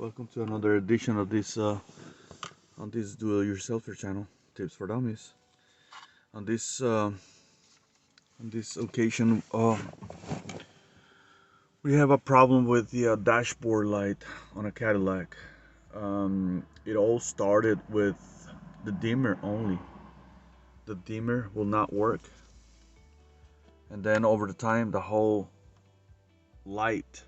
welcome to another edition of this on this do-it-yourselfer channel, Tips for Dummies. On this occasion, we have a problem with the dashboard light on a Cadillac. It all started with the dimmer only. The dimmer will not work, and then over the time, the whole light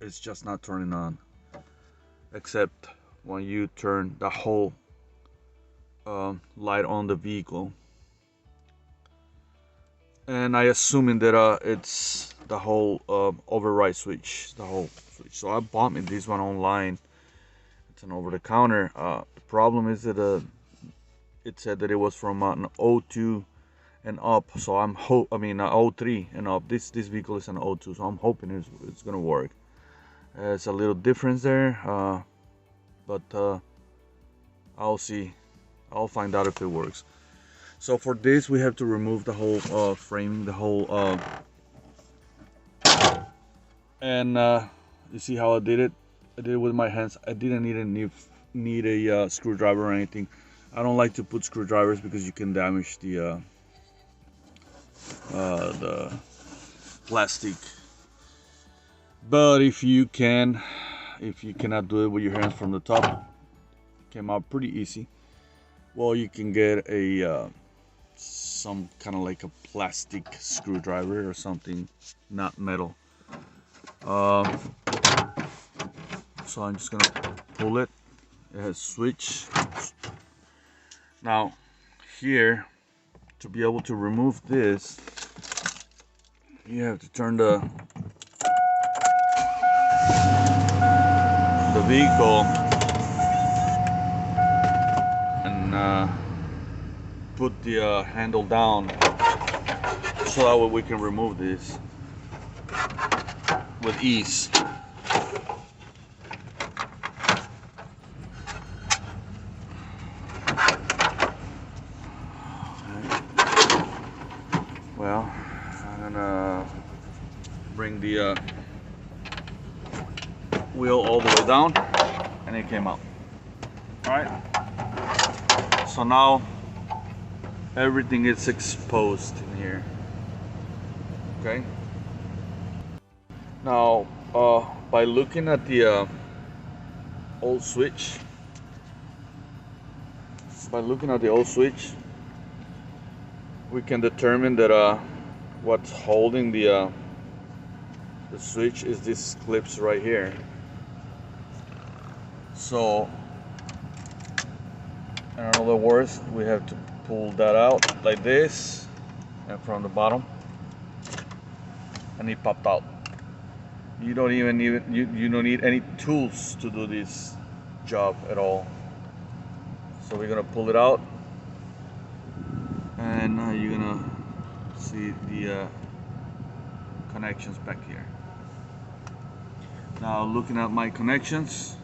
is just not turning on, except when you turn the whole light on the vehicle. And I assuming that it's the whole override switch, the whole switch. So I bought me this one online. It's an over-the-counter. The problem is that it said that it was from an 02 and up. So I'm 03 and up. This vehicle is an 02, so I'm hoping it's gonna work. It's a little difference there, but I'll see. I'll find out if it works. So for this, we have to remove the whole framing, the whole, and you see how I did it? I did it with my hands. I didn't need a screwdriver or anything. I don't like to put screwdrivers because you can damage the plastic. But if you cannot do it with your hands from the top, it came out pretty easy. Well, you can get a some kind of like a plastic screwdriver or something, not metal. So I'm just gonna pull it. It has switch. Now here, to be able to remove this, you have to turn the vehicle and put the handle down, so that way we can remove this with ease. Well, I'm gonna bring the wheel all the way down, and it came out. All right. So now everything is exposed in here. Okay. Now, by looking at the old switch, we can determine that what's holding the switch is these clips right here. So, in other words, we have to pull that out like this, and from the bottom, and it popped out. You don't even you don't need any tools to do this job at all. So we're gonna pull it out, and you're gonna see the connections back here. Now looking at my connections,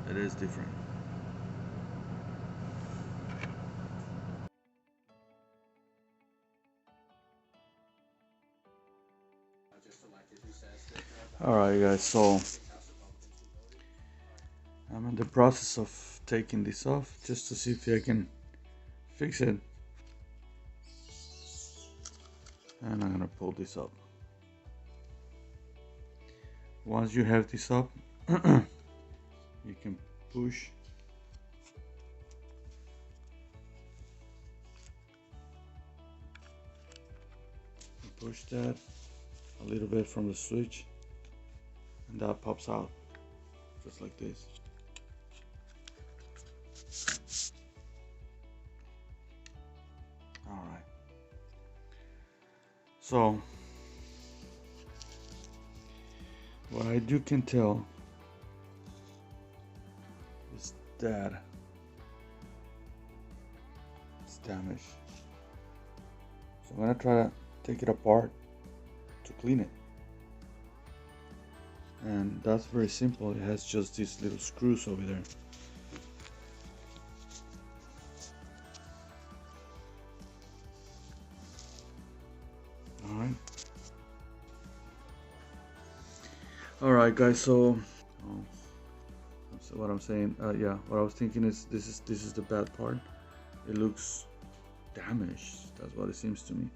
it is different. Alright guys, so I'm in the process of taking this off just to see if I can fix it. And I'm gonna pull this up. Once you have this up, you can push that a little bit from the switch, and that pops out just like this. All right. So what I can tell is that it's damaged. So I'm gonna try to take it apart to clean it. And that's very simple. It has just these little screws over there. Alright. All right, guys. So, what I'm saying, yeah, what I was thinking is this is the bad part. It looks damaged. That's what it seems to me.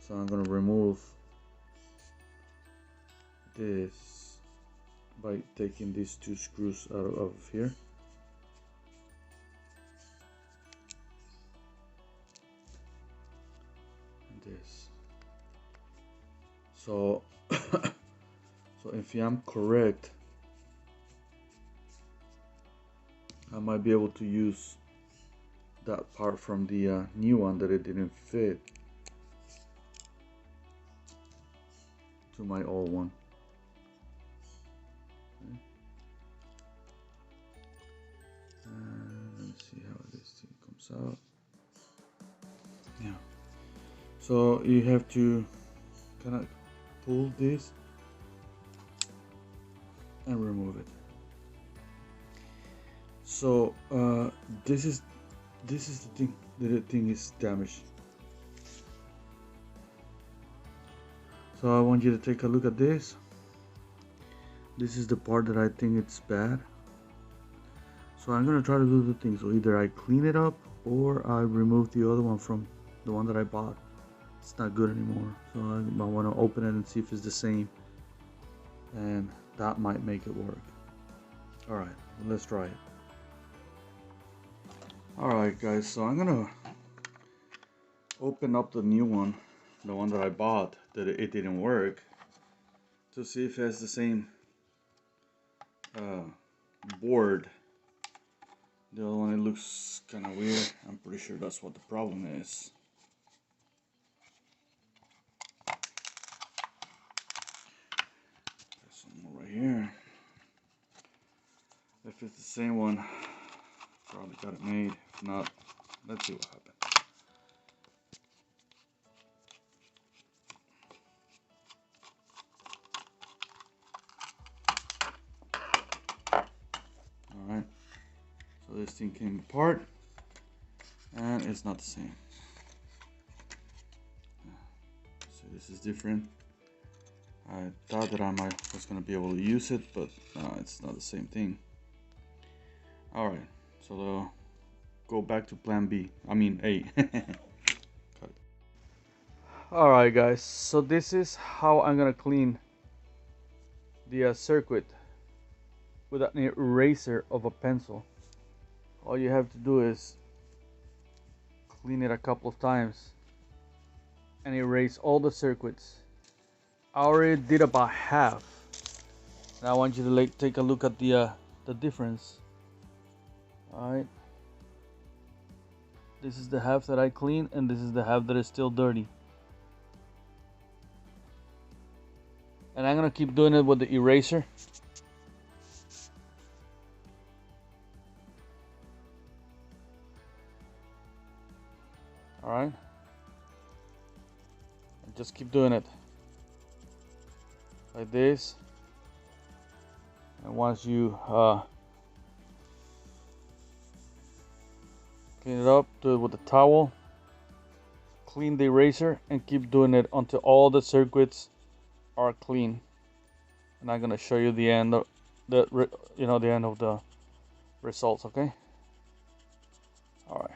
So I'm gonna remove this by taking these two screws out of here. And this. So, so if I'm correct, I might be able to use that part from the new one that it didn't fit to my old one. Okay. Let me see how this thing comes out. Yeah. So you have to kind of pull this and remove it. So this is the thing. The thing is damaged. So I want you to take a look at this. This is the part that I think it's bad. So I'm gonna try to do the thing. So either I clean it up or I remove the other one from the one that I bought. It's not good anymore. So I want to open it and see if it's the same, and that might make it work. All right, let's try it. All right, guys. So I'm gonna open up the new one, the one that I bought that it didn't work, to see if it has the same board. The other one, it looks kind of weird. I'm pretty sure that's what the problem is. There's some more right here. If it's the same one, probably got it made. If not, let's see what happens. Alright, so this thing came apart and it's not the same. So this is different. I thought that I was gonna be able to use it, but it's not the same thing. Alright, so go back to plan B. I mean A. Alright guys, so this is how I'm gonna clean the circuit with an eraser of a pencil. All you have to do is clean it a couple of times and erase all the circuits. I already did about half. Now I want you to take a look at the difference. Alright, this is the half that I cleaned and this is the half that is still dirty. And I'm gonna keep doing it with the eraser. Alright, just keep doing it like this, and once you clean it up, do it with a towel, clean the eraser, and keep doing it until all the circuits are clean. And I'm gonna show you the end of the end of the results. Okay. All right.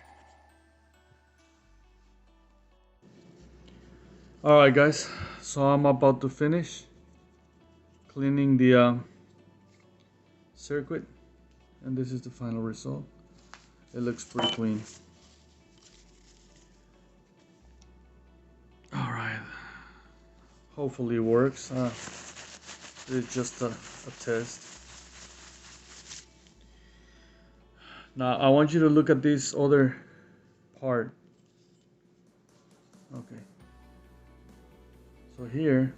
All right, guys. So I'm about to finish cleaning the circuit, and this is the final result. It looks pretty clean. All right. Hopefully it works. It's just a test. Now I want you to look at this other part. Okay. So here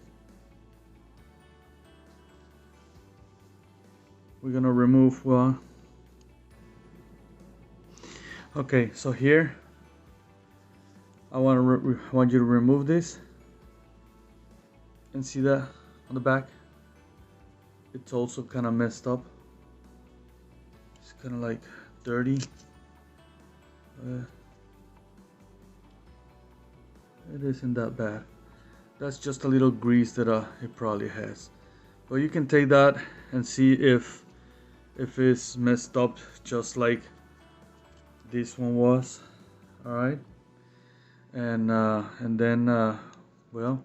we're gonna remove okay, so here I want you to remove this, and see that on the back it's also kind of messed up. It's kind of like dirty. It isn't that bad. That's just a little grease that it probably has, But you can take that and see if it's messed up just like this one was. All right, and then well,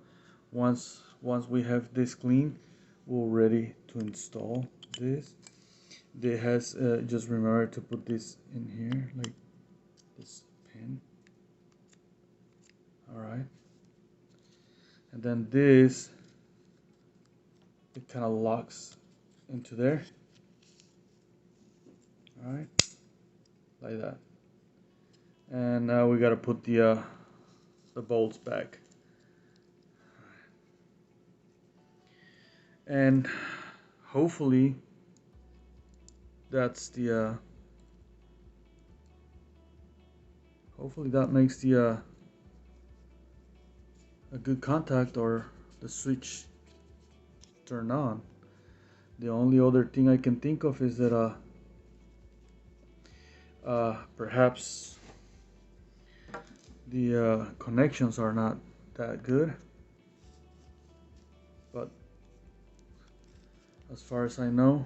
once we have this clean, we're ready to install this. It has just remember to put this in here, like this pin. All right, and then this, it kind of locks into there. All right, like that. And now we got to put the bolts back. And hopefully that's the hopefully that makes the a good contact, or the switch turn on. The only other thing I can think of is that perhaps the connections are not that good, but as far as I know,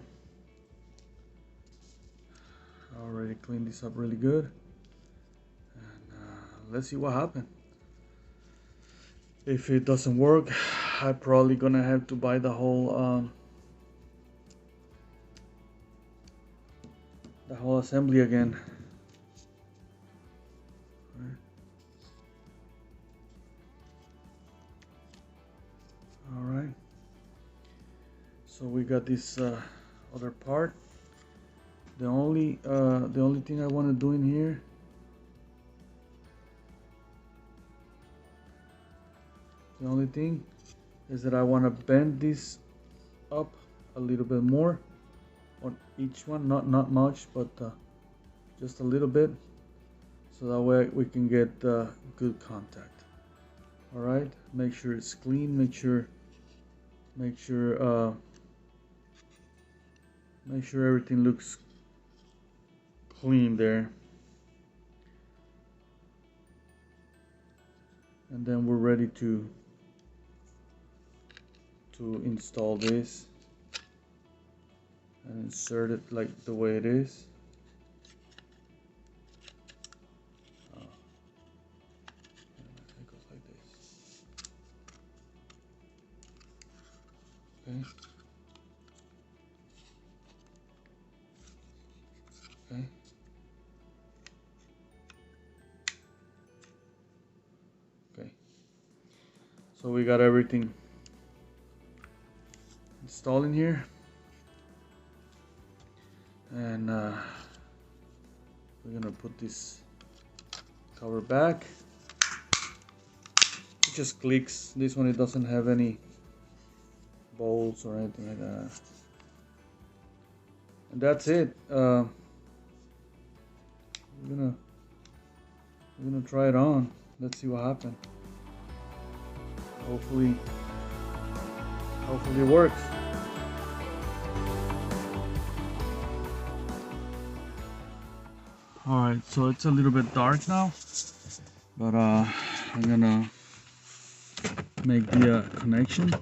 I already cleaned this up really good, and let's see what happens. If it doesn't work, I'm probably gonna have to buy the whole assembly again. All right. So we got this other part. The only thing I want to do in here, the only thing is that I want to bend this up a little bit more on each one, not much, but just a little bit, so that way we can get good contact. All right, make sure it's clean. Make sure everything looks clean there, and then we're ready to install this and insert it like the way it is. It goes like this. Okay. Okay. Okay. So we got everything installed in here, and we're gonna put this cover back. It just clicks. This one, it doesn't have any bolts or anything like that, and that's it. We're gonna try it on. Let's see what happens. Hopefully it works. All right, so it's a little bit dark now, but I'm gonna make the connection.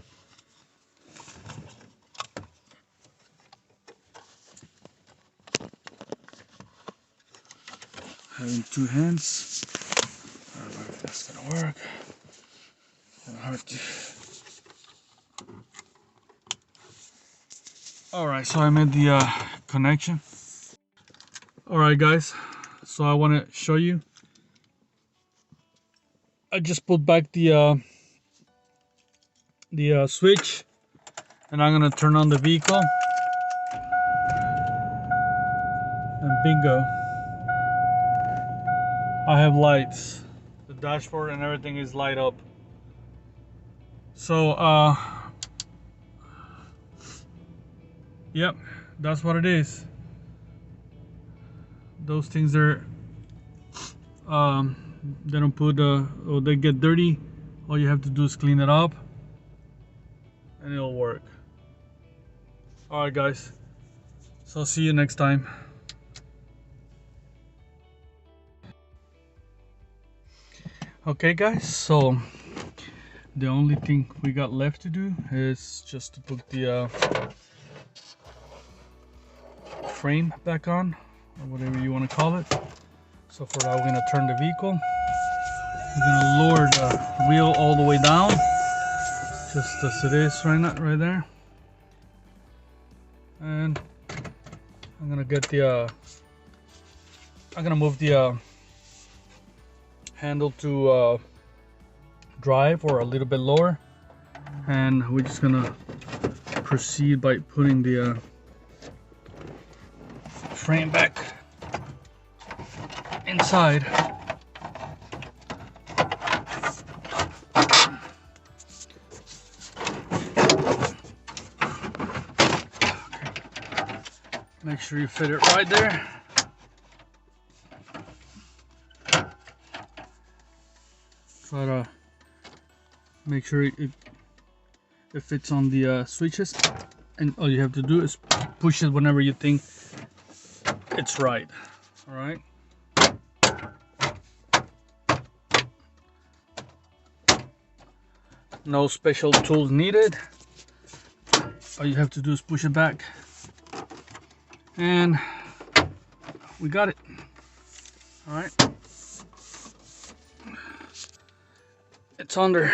Having two hands, I don't know if that's gonna work. It's kind of hard to. All right, so I made the connection. All right, guys, so I want to show you. I just put back the switch, and I'm gonna turn on the vehicle, and bingo, I have lights. The dashboard and everything is light up. So yep, that's what it is. Those things are they don't put or they get dirty. All you have to do is clean it up and it'll work. All right, guys, so see you next time. Okay, guys, so The only thing we got left to do is just to put the frame back on, or whatever you want to call it. So for that, we're gonna turn the vehicle. We're gonna lower the wheel all the way down, just as it is right there. And I'm gonna get the I'm gonna move the handle to drive, or a little bit lower, and we're just gonna proceed by putting the frame back inside. Make sure you fit it right there. Try to make sure it fits on the switches, and all you have to do is push it whenever you think it's right. All right. No special tools needed. All you have to do is push it back, and we got it. All right. It's under.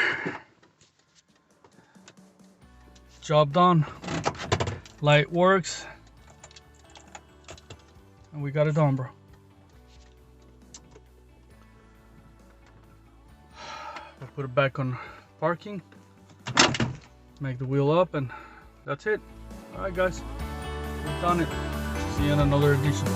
Job done. Light works, and we got it done, bro. We'll put it back on parking, make the wheel up, and that's it. All right, guys, we've done it. See you in another edition.